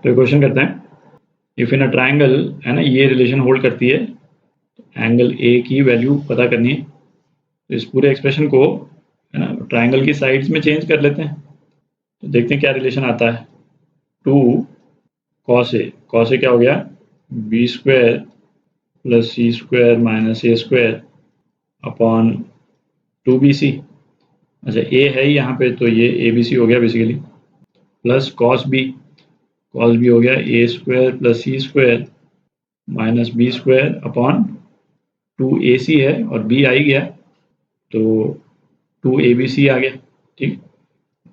तो क्वेश्चन करते हैं, इफ इन अ ट्राइंगल है ना, ये रिलेशन होल्ड करती है, एंगल ए की वैल्यू पता करनी है। तो इस पूरे एक्सप्रेशन को है ना ट्राइंगल की साइड्स में चेंज कर लेते हैं, तो देखते हैं क्या रिलेशन आता है। 2 cos ए, cos ए क्या हो गया, B square plus C square minus ए स्क्वायर अपॉन 2bc। अच्छा ए है ही यहाँ पे, तो ये abc हो गया बेसिकली, प्लस cos b हो गया A square plus C square minus B square upon 2ac है और b आ ही गया तो 2abc आ गया, ठीक,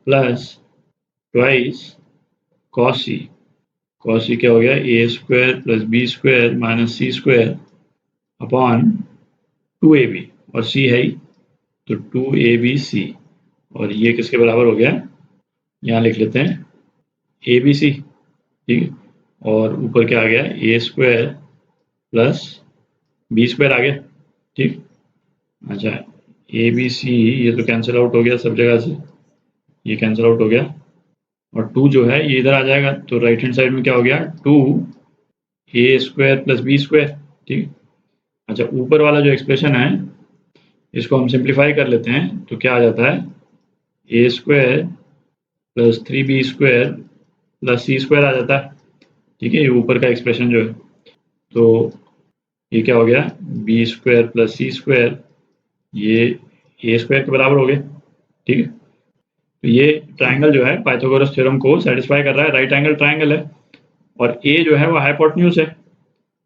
प्लस ट्वाइस cos c क्या हो गया, A square plus B square minus C square upon 2ab, और c है ही तो 2abc, और ये किसके बराबर हो गया, यहाँ लिख लेते हैं abc, ठीक है, और ऊपर क्या आ गया, A square plus B square आ गया, ठीक। अच्छा abc ये तो कैंसिल आउट हो गया सब जगह से, ये कैंसिल आउट हो गया, और 2 जो है ये इधर आ जाएगा, तो राइट हैंड साइड में क्या हो गया, 2a square plus B square, ठीक। अच्छा ऊपर वाला जो एक्सप्रेशन है इसको हम सिंप्लीफाई कर लेते हैं, तो क्या आ जाता है, A square plus 3b square plus C square आ जाता है, ठीक है, ये ऊपर का एक्सप्रेशन जो है। तो ये क्या हो गया, B square plus C square, ये ए स्क्वायर के बराबर हो गया, ठीक है। तो ये ट्राइंगल जो है पाइथागोरस थ्योरम को सेटिस्फाई कर रहा है, राइट एंगल ट्राइंगल है, और ए जो है वो हाइपोटेन्यूज है,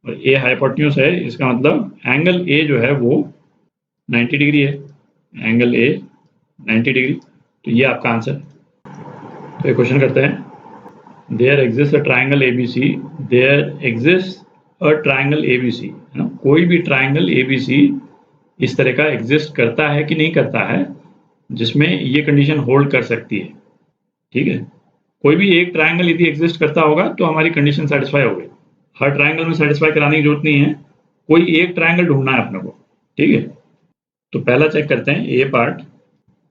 और ए हाइपोटेन्यूज है, इसका मतलब एंगल ए जो है वो 90 डिग्री है, एंगल ए 90 डिग्री, तो ये आपका आंसर। तो ये क्वेश्चन करते हैं, there exist a triangle ABC, there exist a triangle ABC, है ना, कोई भी ट्राइंगल ABC इस तरह का एग्जिस्ट करता है कि नहीं करता है जिसमें ये कंडीशन होल्ड कर सकती है, ठीक है। कोई भी एक ट्राइंगल यदि एग्जिस्ट करता होगा तो हमारी कंडीशन सेटिस्फाई हो गई, हर ट्राइंगल में सेटिस्फाई कराने की जरूरत नहीं है, कोई एक ट्राइंगल ढूंढना है अपने को, ठीक है। तो पहला चेक करते हैं, ए पार्ट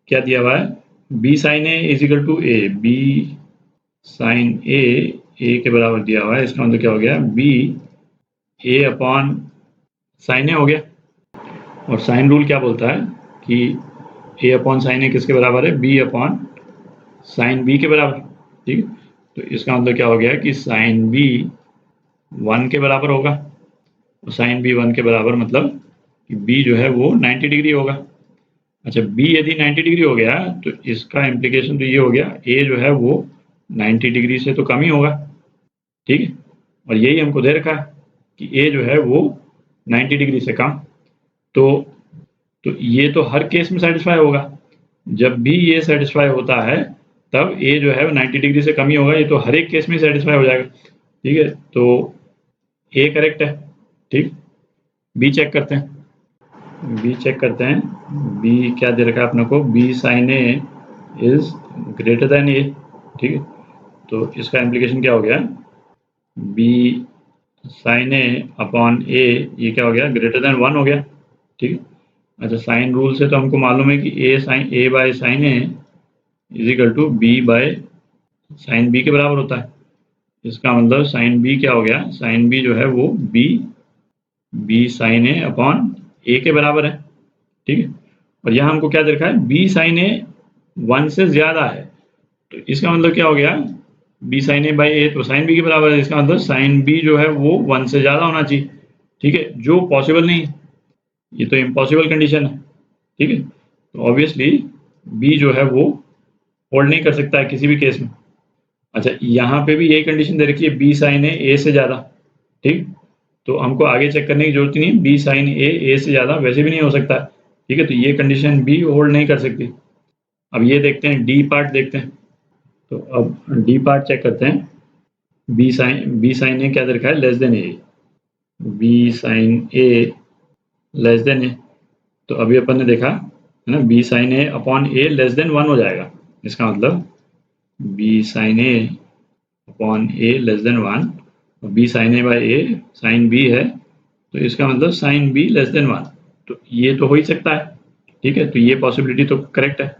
क्या दिया हुआ है, B sine A is equal to A, B sine A के बराबर दिया हुआ है, इसका मतलब क्या हो गया, बी ए अपॉन साइन ए हो गया, और साइन रूल क्या बोलता है कि ए अपॉन साइन ए किसके बराबर है, बी अपॉन साइन बी के बराबर, ठीक है। तो इसका मतलब क्या हो गया कि साइन बी 1 के बराबर होगा, और साइन बी 1 के बराबर मतलब कि बी जो है वो 90 डिग्री होगा। अच्छा बी यदि 90 डिग्री हो गया तो इसका इम्प्लीकेशन तो ये हो गया, ए जो है वो 90 डिग्री से तो कम ही होगा, ठीक है, और यही हमको दे रखा है कि ए जो है वो 90 डिग्री से कम, तो ये तो हर केस में सेटिस्फाई होगा, जब भी ये सेटिस्फाई होता है तब ए जो है 90 डिग्री से कम ही होगा, ये तो हर एक केस में सेटिस्फाई हो जाएगा, ठीक है। तो ए करेक्ट है, ठीक। बी चेक करते हैं, बी क्या दे रखा है अपने को, B sine A is greater than A, ठीक है। तो इसका इम्प्लीकेशन क्या हो गया, B sine A upon A, ये क्या हो गया, ग्रेटर देन 1 हो गया, ठीक है। अच्छा साइन रूल से तो हमको मालूम है कि A by sine A is equal to B by sine B के बराबर होता है, इसका मतलब साइन बी क्या हो गया, साइन बी जो है वो बी साइन ए अपॉन ए के बराबर है, ठीक है। और यहाँ हमको क्या देखा है, बी साइन ए 1 से ज़्यादा है, तो इसका मतलब क्या हो गया, बी साइन ए बाई ए तो साइन बी के बराबर है, इसका मतलब साइन बी जो है वो 1 से ज़्यादा होना चाहिए, ठीक है, जो पॉसिबल नहीं है, ये तो इम्पॉसिबल कंडीशन है, ठीक है। तो ऑब्वियसली बी जो है वो होल्ड नहीं कर सकता है किसी भी केस में। अच्छा यहाँ पे भी यही कंडीशन दे रखी है, बी साइन ए से ज़्यादा, ठीक, तो हमको आगे चेक करने की जरूरत नहीं, बी साइन ए से ज़्यादा वैसे भी नहीं हो सकता, ठीक है, तो ये कंडीशन भी होल्ड नहीं कर सकती। अब ये देखते हैं डी पार्ट देखते हैं, तो अब डी पार्ट चेक करते हैं, बी साइन ए क्या दे रखा है, less than A, B sine A less than A, तो अभी अपन ने देखा है ना, B sine A upon A less than 1 हो जाएगा, इसका मतलब B sine A upon A less than 1, और B sine A by A sine B है, तो इसका मतलब साइन बी लेस देन 1, तो ये तो हो ही सकता है, ठीक है, तो ये पॉसिबिलिटी तो करेक्ट है।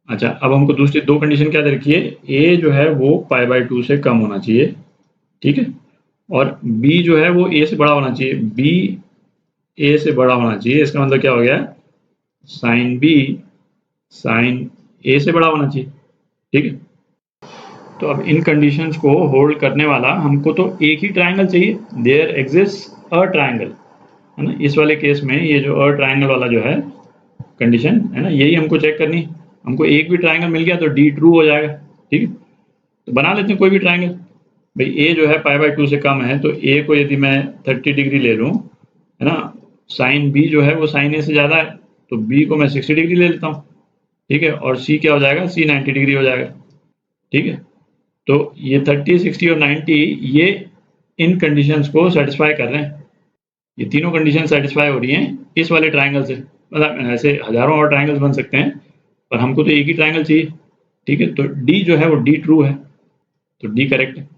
अच्छा अब हमको दूसरी दो कंडीशन क्या दे रखी है, ए जो है वो पाई बाई 2 से कम होना चाहिए, ठीक है। और बी जो है वो ए से बड़ा होना चाहिए, बी ए से बड़ा होना चाहिए, इसका मतलब क्या हो गया, साइन बी साइन ए से बड़ा होना चाहिए। ठीक है, तो अब इन कंडीशंस को होल्ड करने वाला हमको तो एक ही ट्राइंगल चाहिए, देयर एग्जिस्ट अ ट्राइंगल, है ना। इस वाले केस में ये जो अ ट्राइंगल वाला जो है कंडीशन है ना, यही हमको चेक करनी। हमको एक भी ट्राइंगल मिल गया तो डी ट्रू हो जाएगा। ठीक है, तो बना लेते हैं कोई भी ट्राइंगल। भाई ए जो है π/2 से कम है, तो ए को यदि मैं 30 डिग्री ले लूँ, है ना, साइन बी जो है वो साइन ए से ज़्यादा है, तो बी को मैं 60 डिग्री ले लेता हूँ। ठीक है, और सी क्या हो जाएगा, सी 90 डिग्री हो जाएगा। ठीक है, तो ये 30, 60 और 90 ये इन कंडीशंस को सेटिस्फाई कर रहे हैं। ये तीनों कंडीशन सेटिस्फाई हो रही हैं इस वाले ट्राइंगल से। मतलब ऐसे हजारों और ट्राइंगल्स बन सकते हैं, पर हमको तो एक ही ट्राइंगल चाहिए। ठीक है, तो डी जो है वो डी ट्रू है, तो डी करेक्ट है।